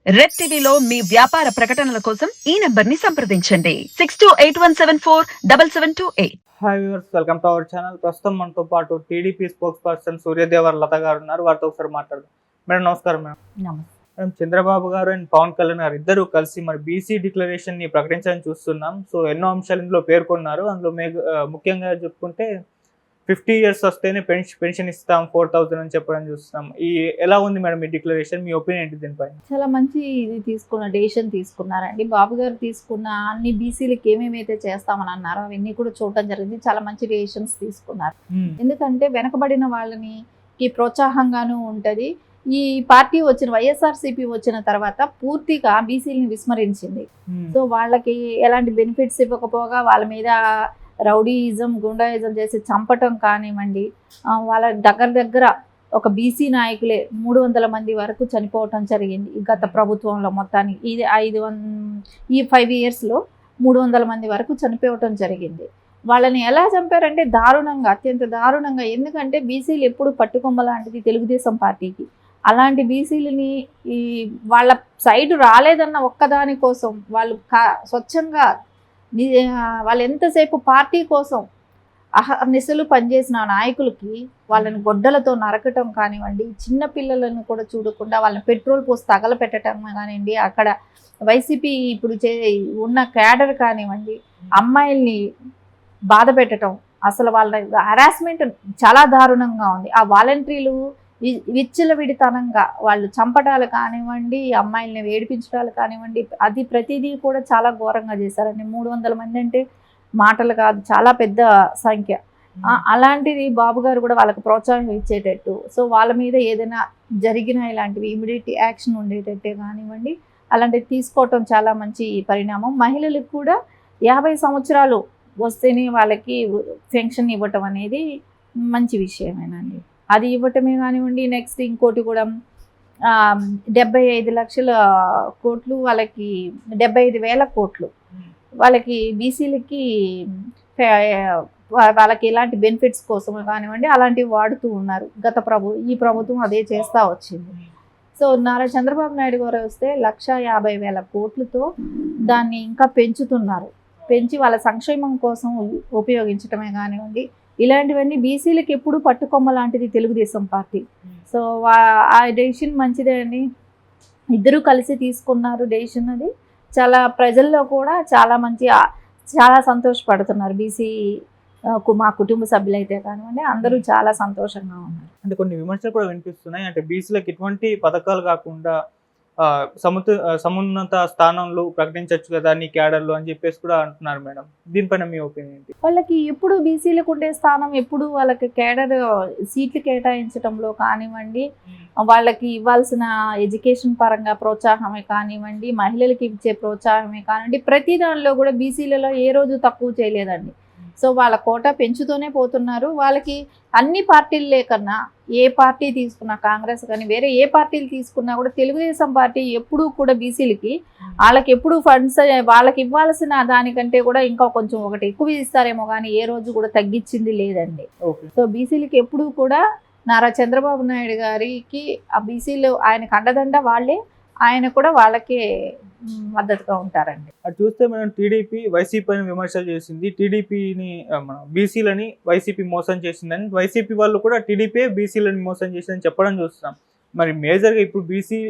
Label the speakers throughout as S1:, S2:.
S1: Red టీవీలో మీ వ్యాపార ప్రకటనల కోసం ఈ నంబర్ ని సంప్రదించండి 6281747728.
S2: Hi viewers, welcome to our channel. ప్రస్తుతం మనతో పాటు టీడీపీ స్పోక్స్ పర్సన్ సూర్యదేవర్ లత గారు ఉన్నారు. వారితో ఒకసారి మాట్లాడదాం. మేడం నమస్కారం. మేడం చంద్రబాబు గారు అండ్ పవన్ కళ్యాణ్ గారు ఇద్దరు కలిసి మరి బీసీ డిక్లరేషన్ ని ప్రకటించాలని చూస్తున్నాం. సో ఎన్నో అంశాలు ఇందులో పేర్కొన్నారు. అందులో ముఖ్యంగా చెప్పుకుంటే 50 years వస్తేనే పెన్షన్ ఇస్తాం 4000 అని చెప్పడం చూస్తున్నాం. ఎలా ఉంది మేడం ఈ డిక్లరేషన్? మీ ఒపీనియన్ ఏంటి దీనిపైన?
S3: చాలా మంచి డెసిషన్ తీసుకున్నారండి. బాబు గారు తీసుకున్న అన్ని బీసీలకి ఏమేమైతే చేస్తామని అన్నారో అవన్నీ కూడా చూడటం జరిగింది. చాలా మంచి డెసిషన్స్ తీసుకున్నారు. ఎందుకంటే వెనకబడిన వాళ్ళని ప్రోత్సాహంగానూ ఉంటుంది. ఈ పార్టీ వైఎస్ఆర్సీపీ వచ్చిన తర్వాత పూర్తిగా బీసీలని విస్మరించింది. సో వాళ్ళకి ఎలాంటి బెనిఫిట్స్ ఇవ్వకపోగా వాళ్ళ మీద రౌడీయిజం, గుండాయిజం చేసి చంపటం కానివ్వండి, వాళ్ళ దగ్గర ఒక బీసీ నాయకులే 300 మంది వరకు చనిపోవటం జరిగింది గత ప్రభుత్వంలో. మొత్తానికి ఈ 5 yearsలో 300 మంది వరకు చనిపోవటం జరిగింది. వాళ్ళని ఎలా చంపారంటే దారుణంగా, అత్యంత దారుణంగా. ఎందుకంటే బీసీలు ఎప్పుడు పట్టుకొమ్మ లాంటిది తెలుగుదేశం పార్టీకి. అలాంటి బీసీలని వాళ్ళ సైడు రాలేదన్న ఒక్కదాని కోసం వాళ్ళు స్వచ్ఛంగా వాళ్ళు ఎంతసేపు పార్టీ కోసం అహర్నిశలు పనిచేసిన నాయకులకి వాళ్ళని గొడ్డలతో నరకటం కానివ్వండి, చిన్న పిల్లలను కూడా చూడకుండా వాళ్ళని పెట్రోల్ పోసి తగలపెట్టడం కానివ్వండి, అక్కడ వైసీపీ ఇప్పుడు ఉన్న క్యాడర్ కానివ్వండి, అమ్మాయిల్ని బాధ పెట్టడం, అసలు వాళ్ళ హరాస్మెంట్ చాలా దారుణంగా ఉంది. ఆ వాలంటీర్లు విచ్చలవిడితనంగా వాళ్ళు చంపటాలు కానివ్వండి, అమ్మాయిల్ని వేడిపించడాలు కానివ్వండి, అది ప్రతిదీ కూడా చాలా ఘోరంగా చేశారండి. 300 మంది అంటే మాటలు కాదు, చాలా పెద్ద సంఖ్య. అలాంటిది బాబు గారు కూడా వాళ్ళకి ప్రోత్సాహం ఇచ్చేటట్టు, సో వాళ్ళ మీద ఏదైనా జరిగిన ఇలాంటివి ఇమీడియట్ యాక్షన్ ఉండేటట్టే కానివ్వండి, అలాంటివి తీసుకోవటం చాలా మంచి పరిణామం. మహిళలకు కూడా 50 సంవత్సరాలు వస్తేనే వాళ్ళకి పెన్షన్ ఇవ్వటం అనేది మంచి విషయమేనండి. అది ఇవ్వటమే కానివ్వండి. నెక్స్ట్ ఇంకోటి కూడా 75 లక్షల కోట్లు వాళ్ళకి, 75,000 కోట్లు వాళ్ళకి బీసీలకి వాళ్ళకి ఎలాంటి బెనిఫిట్స్ కోసం కానివ్వండి అలాంటివి వాడుతూ ఉన్నారు. ఈ ప్రభుత్వం అదే చేస్తూ వచ్చింది. సో నారా చంద్రబాబు నాయుడు గారు వస్తే 1,50,000 కోట్లతో దాన్ని ఇంకా పెంచి వాళ్ళ సంక్షేమం కోసం ఉపయోగించటమే కానివ్వండి, ఇలాంటివన్నీ బీసీలకు ఎప్పుడు పట్టుకొమ్మ లాంటిది తెలుగుదేశం పార్టీ. సో ఆ డెసిషన్ మంచిదే అండి. ఇద్దరూ కలిసి తీసుకున్నారు డెసిషన్. అది చాలా ప్రజల్లో కూడా చాలా సంతోషపడుతున్నారు. బీసీ మా కుటుంబ సభ్యులైతే కానివ్వండి అందరూ చాలా సంతోషంగా ఉన్నారు.
S2: అంటే కొన్ని విమర్శలు కూడా వినిపిస్తున్నాయి. అంటే బీసీలకు ఎటువంటి పథకాలు కాకుండా సమున్నత స్థానంలో ప్రకటించవచ్చు కదా నీ క్యాడర్లో అని చెప్పేసి కూడా అంటున్నారు మేడం. దీనిపైన మీ ఒపీనియన్ ఏంటి?
S3: వాళ్ళకి ఎప్పుడు బీసీలకు ఉండే స్థానం ఎప్పుడు వాళ్ళకి క్యాడర్ సీట్లు కేటాయించడంలో కానివ్వండి, వాళ్ళకి ఇవ్వాల్సిన ఎడ్యుకేషన్ పరంగా ప్రోత్సాహమే కానివ్వండి, మహిళలకి ఇచ్చే ప్రోత్సాహమే కానివ్వండి, ప్రతి దానిలో కూడా బీసీలలో ఏ రోజు తక్కువ చేయలేదండి. సో వాళ్ళ కోటా పెంచుతూనే పోతున్నారు. వాళ్ళకి అన్ని పార్టీలు లేకన్నా ఏ పార్టీ తీసుకున్నా, కాంగ్రెస్ కానీ వేరే ఏ పార్టీలు తీసుకున్నా కూడా తెలుగుదేశం పార్టీ ఎప్పుడూ కూడా బీసీలకి వాళ్ళకి ఎప్పుడు ఫండ్స్ వాళ్ళకి ఇవ్వాల్సిన దానికంటే కూడా ఇంకా కొంచెం ఒకటి ఎక్కువ ఇస్తారేమో కానీ ఏ రోజు కూడా తగ్గించింది లేదండి. సో బీసీలకి ఎప్పుడూ కూడా నారా చంద్రబాబు నాయుడు గారికి ఆ బీసీలు ఆయనకు అండదండ వాళ్ళే, ఆయన కూడా వాళ్ళకే మద్దతుగా ఉంటారండి.
S2: అది చూస్తే మనం టీడీపీ వైసీపీని విమర్శలు చేసింది. టీడీపీని బీసీలని వైసీపీ మోసం చేసిందని, వైసీపీ వాళ్ళు కూడా టీడీపీ బీసీలని మోసం చేసిందని చెప్పడం చూస్తున్నాం. మరి మేజర్గా ఇప్పుడు బీసీ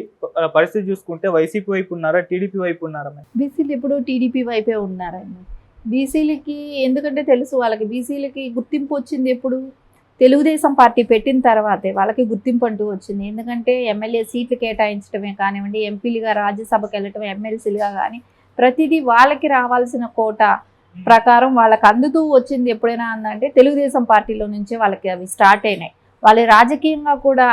S2: పరిస్థితి చూసుకుంటే వైసీపీ వైపు ఉన్నారా, టీడీపీ వైపు ఉన్నారా?
S3: బీసీలు ఇప్పుడు టీడీపీ వైపే ఉన్నారండి. బీసీలకి ఎందుకంటే తెలుసు, వాళ్ళకి బీసీలకి గుర్తింపు వచ్చింది ఎప్పుడు తెలుగుదేశం పార్టీ పెట్టిన తర్వాతే వాళ్ళకి గుర్తింపు అంటూ వచ్చింది. ఎందుకంటే ఎమ్మెల్యే సీట్లు కేటాయించడమే కానివ్వండి, ఎంపీలుగా రాజ్యసభకి వెళ్ళటం, ఎమ్మెల్సీలుగా కానీ ప్రతిదీ వాళ్ళకి రావాల్సిన కోట ప్రకారం వాళ్ళకి అందుతూ వచ్చింది. ఎప్పుడైనా అందంటే తెలుగుదేశం పార్టీలో నుంచే వాళ్ళకి అవి స్టార్ట్ అయినాయి. వాళ్ళు రాజకీయంగా కూడా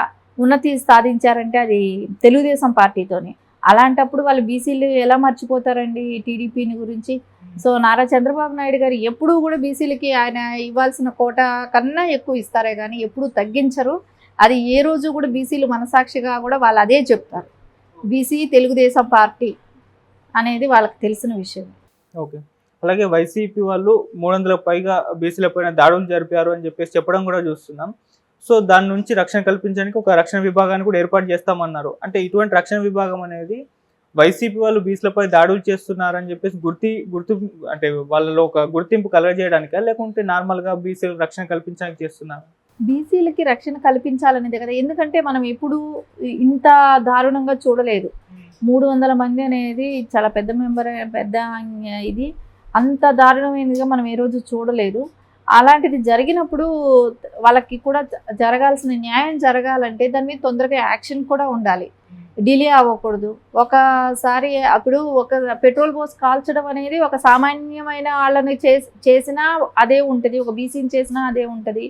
S3: ఉన్నతి సాధించారంటే అది తెలుగుదేశం పార్టీతోనే. అలాంటప్పుడు వాళ్ళు బీసీలు ఎలా మర్చిపోతారండి టీడీపీని గురించి? సో నారా చంద్రబాబు నాయుడు గారు ఎప్పుడూ కూడా బీసీలకి ఆయన ఇవ్వాల్సిన కోట కన్నా ఎక్కువ ఇస్తారే కానీ ఎప్పుడూ తగ్గించరు. అది ఏ రోజు కూడా బీసీలు మనసాక్షిగా కూడా వాళ్ళు అదే చెప్తారు. బీసీ తెలుగుదేశం పార్టీ అనేది వాళ్ళకి తెలిసిన విషయం.
S2: ఓకే. అలాగే వైసీపీ వాళ్ళు 300 పైగా బీసీల పైన దాడులు జరిపారు అని చెప్పేసి చెప్పడం కూడా చూస్తున్నాం. సో దాని నుంచి రక్షణ కల్పించడానికి ఒక రక్షణ విభాగాన్ని కూడా ఏర్పాటు చేస్తామన్నారు. అంటే ఇటువంటి రక్షణ విభాగం అనేది వైసీపీ వాళ్ళు బీసీలపై దాడులు చేస్తున్నారని చెప్పేసి గుర్తు అంటే వాళ్ళలో ఒక గుర్తింపు కలగజేయడానికా లేకుంటే నార్మల్ గా బీసీలకు రక్షణ కల్పించడానికి చేస్తున్నారు?
S3: బీసీలకి రక్షణ కల్పించాలనేదే కదా. ఎందుకంటే మనం ఎప్పుడు ఇంత దారుణంగా చూడలేదు. 300 మంది అనేది చాలా పెద్ద ఇది, అంత దారుణమైనదిగా మనం ఏ రోజు చూడలేదు. అలాంటిది జరిగినప్పుడు వాళ్ళకి కూడా జరగాల్సిన న్యాయం జరగాలంటే దాని మీద తొందరగా యాక్షన్ కూడా ఉండాలి, డిలే అవ్వకూడదు. ఒకసారి అప్పుడు ఒక పెట్రోల్ పోసి కాల్చడం అనేది ఒక సామాన్యమైన వాళ్ళని చేసినా అదే ఉంటుంది, ఒక బీసీని చేసినా అదే ఉంటుంది,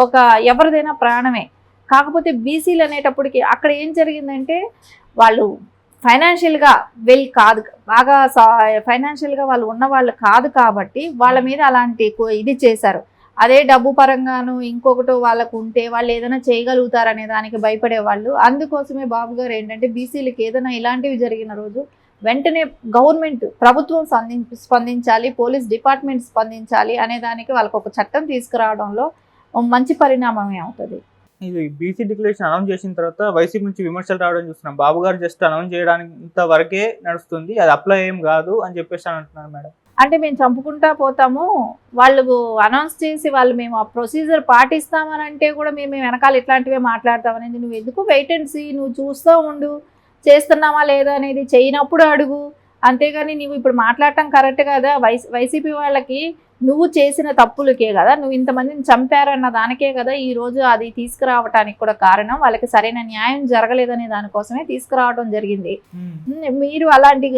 S3: ఒక ఎవరిదైనా ప్రాణమే. కాకపోతే బీసీలు అనేటప్పటికి అక్కడ ఏం జరిగిందంటే వాళ్ళు ఫైనాన్షియల్గా కాదు, బాగా ఫైనాన్షియల్గా వాళ్ళు ఉన్న వాళ్ళు కాదు కాబట్టి వాళ్ళ మీద అలాంటి ఇది చేశారు. అదే డబ్బు పరంగాను ఇంకొకటి వాళ్ళకు ఉంటే వాళ్ళు ఏదైనా చేయగలుగుతారనే దానికి భయపడేవాళ్ళు. అందుకోసమే బాబు గారు ఏంటంటే బీసీలకి ఏదైనా ఇలాంటివి జరిగిన రోజు వెంటనే గవర్నమెంట్ ప్రభుత్వం స్పందించాలి, పోలీస్ డిపార్ట్మెంట్ స్పందించాలి అనే దానికి వాళ్ళకు ఒక చట్టం తీసుకురావడంలో మంచి పరిణామమే అవుతుంది.
S2: ఇది బీసీ డిక్లరేషన్ అనౌన్స్ చేసిన తర్వాత వైసీపీ నుంచి విమర్శలు రావడం చూస్తున్నాం. బాబు గారు జస్ట్ అనౌన్స్ చేయడానికి వరకే నడుస్తుంది, అది అప్లై ఏం కాదు అని చెప్పేసి అంటున్నారు మేడం.
S3: అంటే మేము చంపుకుంటా పోతాము, వాళ్ళు అనౌన్స్ చేసి వాళ్ళు మేము ఆ ప్రొసీజర్ పాటిస్తామని అంటే కూడా మేము వెనకాల ఇట్లాంటివే మాట్లాడతామనేది. నువ్వు ఎందుకు వెయిట్ అండ్ సీ, నువ్వు చూస్తూ ఉండు చేస్తున్నామా లేదా అనేది, చేయనప్పుడు అడుగు. అంతేగాని నువ్వు ఇప్పుడు మాట్లాడటం కరెక్ట్ కదా. వైసీపీ వాళ్ళకి నువ్వు చేసిన తప్పులకే కదా, నువ్వు ఇంతమందిని చంపారన్న దానికే కదా ఈరోజు అది తీసుకురావటానికి కూడా కారణం. వాళ్ళకి సరైన న్యాయం జరగలేదనే దానికోసమే తీసుకురావడం జరిగింది. మీరు అలాంటి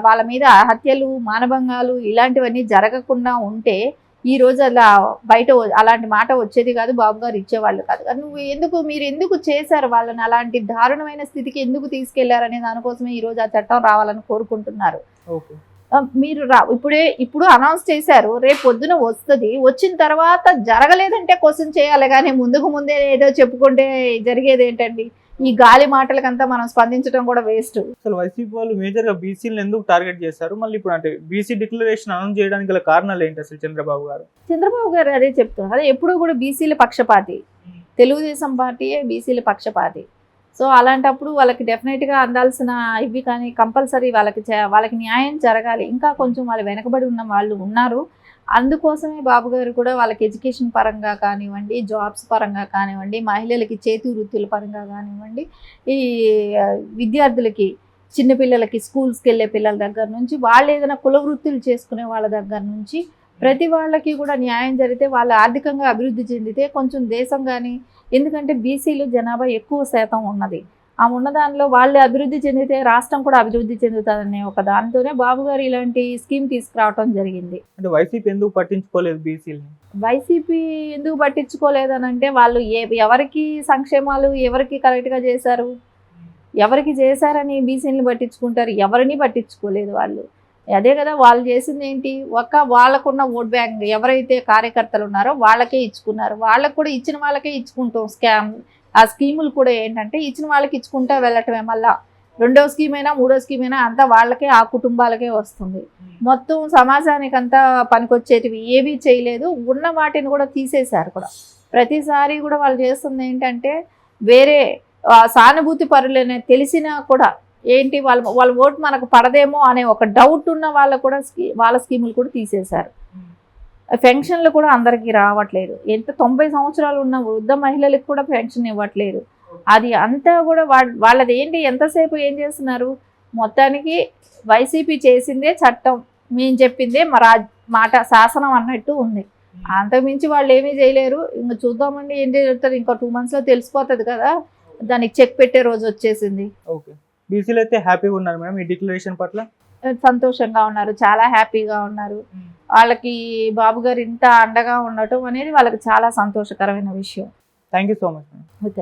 S3: వాళ్ళ మీద హత్యలు, మానభంగాలు ఇలాంటివన్నీ జరగకుండా ఉంటే ఈ రోజు అలా బయట అలాంటి మాట వచ్చేది కాదు, బాబు గారు ఇచ్చేవాళ్ళు కాదు. మీరు ఎందుకు చేశారు వాళ్ళని, అలాంటి దారుణమైన స్థితికి ఎందుకు తీసుకెళ్లారనే దానికోసమే ఈ రోజు ఆ చట్టం రావాలని కోరుకుంటున్నారు. మీరు ఇప్పుడు అనౌన్స్ చేశారు, రేపు పొద్దున వస్తుంది, వచ్చిన తర్వాత జరగలేదంటే క్వశ్చన్ చేయాలి కానీ ముందే ఏదో చెప్పుకుంటే జరిగేది ఏంటండి? ఈ గాలి మాటలకంతా మనం స్పందించడం కూడా వేస్ట్.
S2: అసలు వైసీపీ వాళ్ళు మేజర్ గా బీసీలను ఎందుకు టార్గెట్ చేశారు? మళ్ళీ ఇప్పుడు అంటే బీసీ డిక్లరేషన్ అనౌన్స్ చేయడానికి గల కారణాలు ఏంటి అసలు? చంద్రబాబు గారు
S3: అదే చెప్తున్నారు, అదే ఎప్పుడు కూడా బీసీల పక్షపాతి, తెలుగుదేశం పార్టీయే బీసీల పక్షపాతి. సో అలాంటప్పుడు వాళ్ళకి డెఫినెట్గా అందాల్సిన ఇవి కానీ కంపల్సరీ వాళ్ళకి న్యాయం జరగాలి. ఇంకా కొంచెం వాళ్ళు వెనకబడి ఉన్న వాళ్ళు ఉన్నారు. అందుకోసమే బాబు గారు కూడా వాళ్ళకి ఎడ్యుకేషన్ పరంగా కానివ్వండి, జాబ్స్ పరంగా కానివ్వండి, మహిళలకి చేతి వృత్తుల పరంగా కానివ్వండి, ఈ విద్యార్థులకి చిన్నపిల్లలకి స్కూల్స్కి వెళ్ళే పిల్లల దగ్గర నుంచి, వాళ్ళు ఏదైనా కుల వృత్తులు చేసుకునే వాళ్ళ దగ్గర నుంచి ప్రతి వాళ్ళకి కూడా న్యాయం జరిగితే వాళ్ళు ఆర్థికంగా అభివృద్ధి చెందితే కొంచెం దేశం కానీ, ఎందుకంటే బీసీలు జనాభా ఎక్కువ శాతం ఉన్నది, ఆ ఉన్న దానిలో వాళ్ళు అభివృద్ధి చెందితే రాష్ట్రం కూడా అభివృద్ధి చెందుతుందనే ఒక దానితోనే బాబు గారు ఇలాంటి స్కీమ్ తీసుకురావడం జరిగింది.
S2: అంటే వైసీపీ ఎందుకు పట్టించుకోలేదు బీసీలు?
S3: వైసీపీ ఎందుకు పట్టించుకోలేదనంటే వాళ్ళు ఎవరికి సంక్షేమాలు ఎవరికి కరెక్ట్గా చేశారు, ఎవరికి చేశారని బీసీని పట్టించుకుంటారు? ఎవరిని పట్టించుకోలేదు వాళ్ళు. అదే కదా వాళ్ళు చేసింది ఏంటి, వాళ్ళకున్న ఓట్ బ్యాంక్ ఎవరైతే కార్యకర్తలు ఉన్నారో వాళ్ళకే ఇచ్చుకున్నారు. వాళ్ళకు కూడా ఇచ్చిన వాళ్ళకే ఇచ్చుకుంటాం. ఆ స్కీములు కూడా ఏంటంటే ఇచ్చిన వాళ్ళకి ఇచ్చుకుంటా వెళ్ళటమే. మళ్ళీ రెండో స్కీమ్ అయినా మూడో స్కీమ్ అయినా అంతా వాళ్ళకే, ఆ కుటుంబాలకే వస్తుంది. మొత్తం సమాజానికి అంతా పనికొచ్చేటివి ఏవీ చేయలేదు. ఉన్న వాటిని కూడా తీసేశారు కూడా. ప్రతిసారి కూడా వాళ్ళు చేస్తుంది ఏంటంటే వేరే సానుభూతి పరులనే తెలిసినా కూడా ఏంటి వాళ్ళ ఓటు మనకు పడదేమో అనే ఒక డౌట్ ఉన్న వాళ్ళకు కూడా వాళ్ళ స్కీములు కూడా తీసేశారు. పెన్షన్లు కూడా అందరికీ రావట్లేదు. 90 సంవత్సరాలు ఉన్న వృద్ధ మహిళలకు కూడా పెన్షన్ ఇవ్వట్లేదు. అది అంతా కూడా వాళ్ళది ఏంటి, ఎంతసేపు ఏం చేస్తున్నారు, మొత్తానికి వైసీపీ చేసిందే చట్టం, మేము చెప్పిందే మాట శాసనం అన్నట్టు ఉంది. అంతకుమించి వాళ్ళు ఏమీ చేయలేరు. ఇంకా చూద్దామండి ఏం చేస్తారు, ఇంకా 2 monthsలో తెలిసిపోతుంది కదా, దానికి చెక్ పెట్టే రోజు వచ్చేసింది.
S2: ఓకే, బీసీలు అయితే హ్యాపీగా ఉన్నారు మేడం ఈ డిక్లరేషన్ పట్ల?
S3: సంతోషంగా ఉన్నారు, చాలా హ్యాపీగా ఉన్నారు. వాళ్ళకి బాబు గారు ఇంత అండగా ఉండటం అనేది వాళ్ళకి చాలా సంతోషకరమైన విషయం.
S2: Thank you so much.